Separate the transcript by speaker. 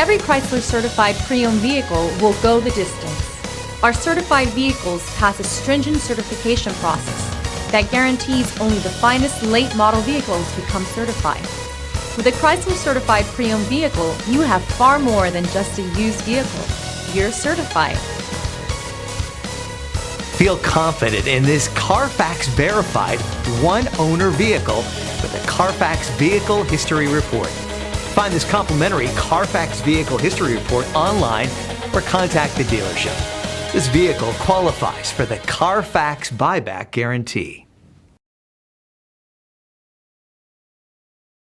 Speaker 1: Every Chrysler certified pre-owned vehicle will go the distance. Our certified vehicles pass a stringent certification process that guarantees only the finest late model vehicles become certified. With a Chrysler certified pre-owned vehicle, you have far more than just a used vehicle. You're certified.
Speaker 2: Feel confident in this Carfax verified one-owner vehicle with the Carfax Vehicle History Report. Find this complimentary Carfax Vehicle History Report online or contact the dealership. This vehicle qualifies for the Carfax Buyback Guarantee.